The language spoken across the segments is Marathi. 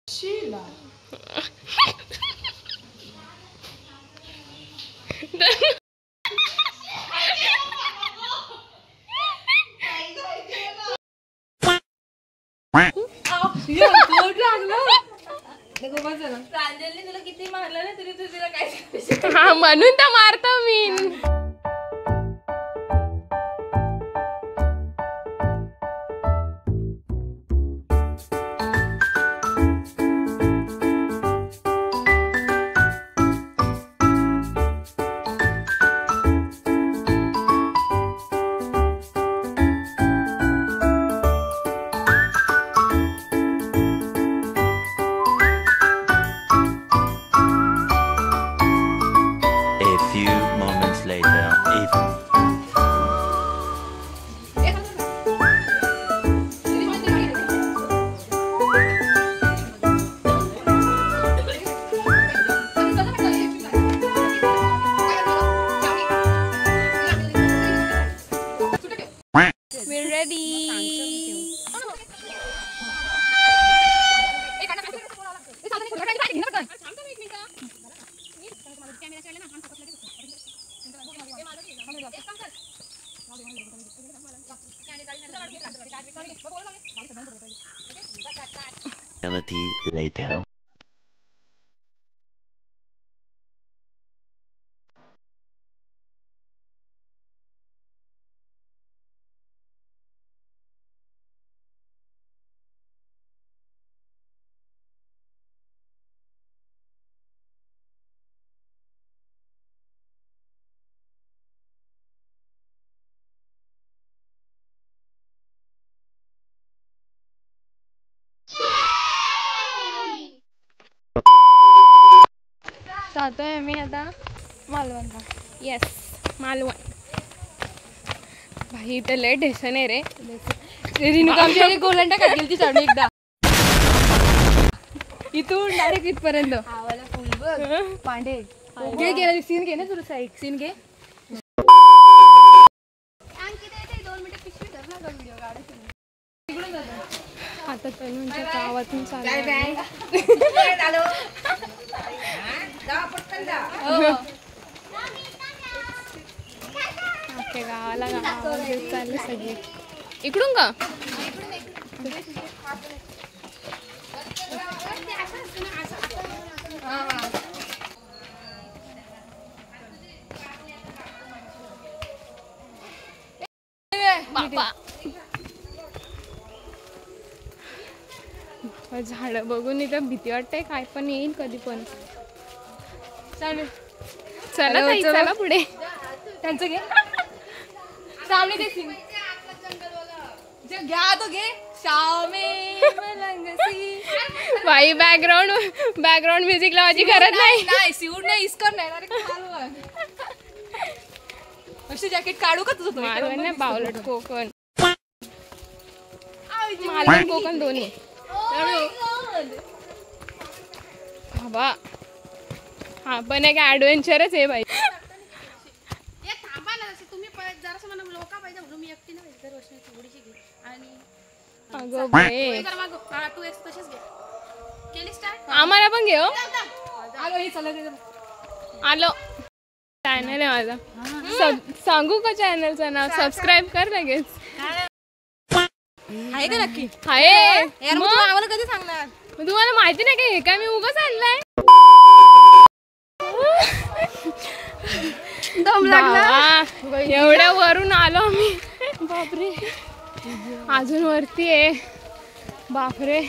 शीला प्रांजलने तुला किती मारलं ना तरी तू तिला काय हा म्हणून तर मारतो मी. We're ready. Later. जातोय मी आता मालवणला. येस, मालवण. भाई इथं लय टेन्शन आहे रे. रेणुका आमची गोलंडा काढली ती चढून एकदा इथून डायरेक्ट इथपर्यंत. पांडे घे घे सीन घे ना तुला साईड सीन घे. आता तनुंच्या गावातून चालू गावाला चालले सगळे. इकडून का बापा झाड बघून इथं भीती वाटते. काय पण येईल कधी पण. चालेल चला ताई, चला पुढे. त्यांचं घे सामने ते सिंग घ्या तो घे शामे मलंगसी. भाई बॅकग्राऊंड म्युझिक लावायची गरज नाही. सीऊड नाही इसकर नाही डायरेक्ट चालू. अशी जॅकेट काढू का तुझं? मालवण नाही, बावलट कोकण. मालवण कोकण दोन्ही. बाबा हा पण एक ऍडव्हेंचरच आहे भाई. आम्हाला पण घेऊ. आलो. चॅनल आहे माझा. सांगू का चॅनलचं नाव? सबस्क्राईब कर लगेच. आहे का नक्की? आहे. आम्हाला कधी सांगणार? तुम्हाला माहिती नाही का हे काय मी उगाच आणलंय? एवढ्या वरून आलो मी. बापरे अजून वरती आहे. बापरे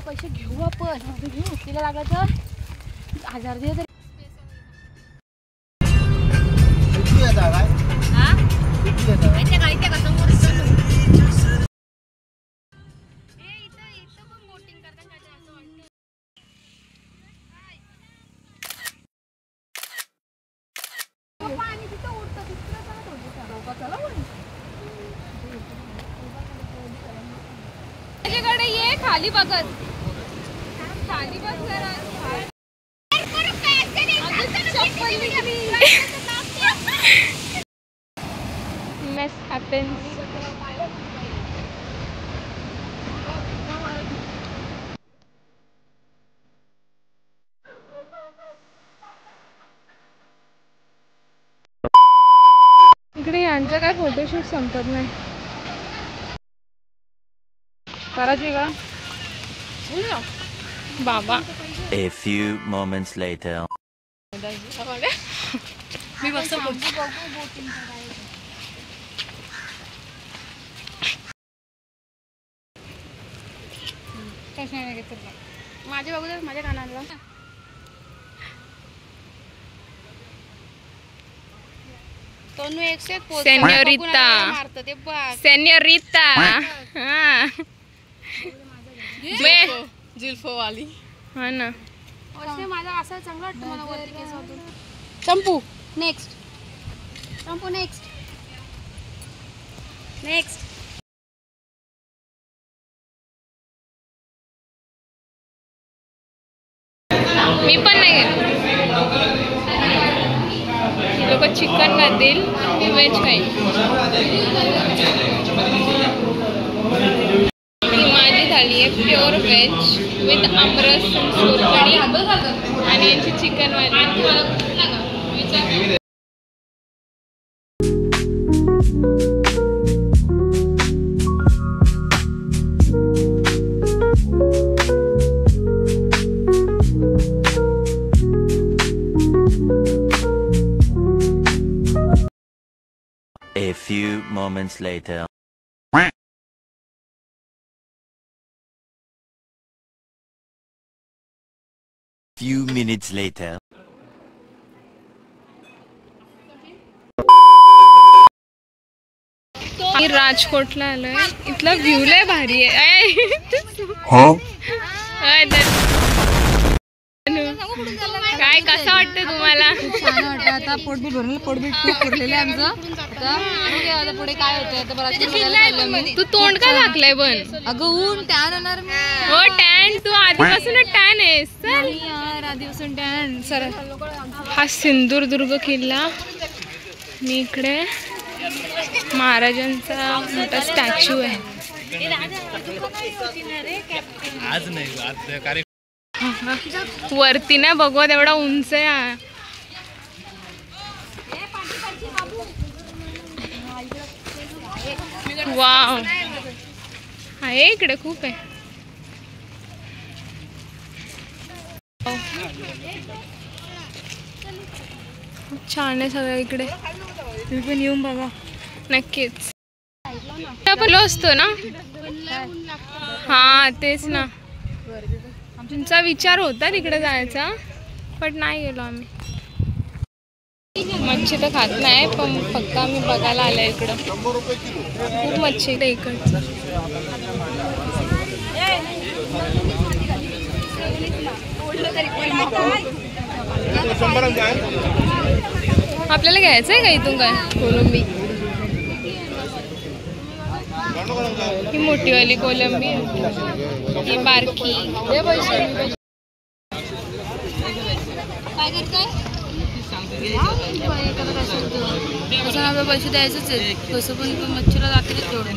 पैसे घेऊ आपण. तिला लागला तर 1000 दे. माझ्याकडे ये खाली बघत. खाली बघ जरा. चप्पल यांचं काय फोटोशूट संपत नाही. करायची का बाबा? A few moments later. मी बघतो माझ्या बघू दे माझ्या कानाला. तोनू एक से सेन्योरिता. मारतं ते बघ. सेन्योरिता. हा जुल्फो वाली. हा ना. असे माझा असा चांगला वाटतं मला वरती केसातून. चंपू नेक्स्ट. चंपू नेक्स्ट. नेक्स्ट. मी पण नाही गेलो. लोक चिकन खातील, मी व्हेज खाईल. ही माझी थाळी आहे प्युअर व्हेज विथ आमरस सोलकढी आणि यांची चिकन वाली. A few moments later. Few minutes later. मी राजकोटला आलोय. इथला व्ह्यू लय भारी आहे. काय कसं वाटतं तुम्हाला? छान वाटतं. आता पोटबीट भरलं. पोटबीट खूप भरलेलं आहे आमचं. आता पुढे काय होतंय आता बरं. तू तोंड का झाकलंय पण? अगं ऊन टॅन होणार मी. हो टॅन. तू आधीपासूनच टॅन आहेस. चल. यार आधीपासून टॅन. सर हा सिंधुदुर्ग किल्ला. मी इकडे महाराजांचा मोठा स्टॅच्यू आहे. आज नाही आज वरती नाही बघवा तेवढा उंच आहे. वाव आहे इकडे खूप आहे. छान आहे सगळं इकडे. तुम्ही पण येऊन बघा. नक्कीच. आपण असतो ना. हा तेच ना. आमचा विचार होता तिकडे जायचा पण नाही गेलो आम्ही. मच्छी तर खात नाही पण फक्त आम्ही बघायला आलोय इकडं. खूप मच्छी इकडे इकडचं. आपल्याला घ्यायचं आहे का इथून काय? कोलंबी. ही मोठीवाली कोलंबी ही बारकी. पैसे द्यायचंच आहे. कसं पण मच्छीला जाते तेवढं.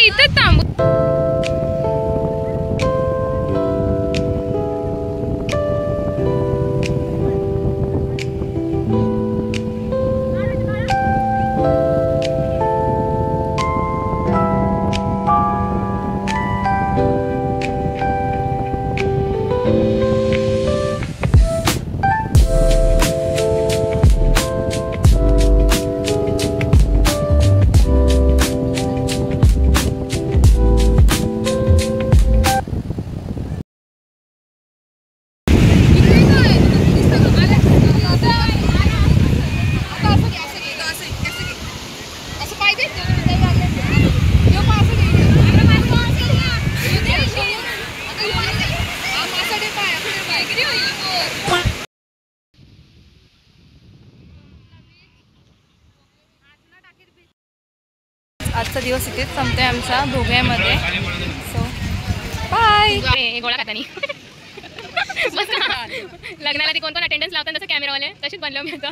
इथं थांबू. आजचा दिवस इथेच संपतोय आमचा भोगयामध्ये. So bye. गोळा खातानी लग्नाला ती कोण कोण अटेंडन्स लावतात तसं कॅमेरावाले तशीच बनलो मी आता.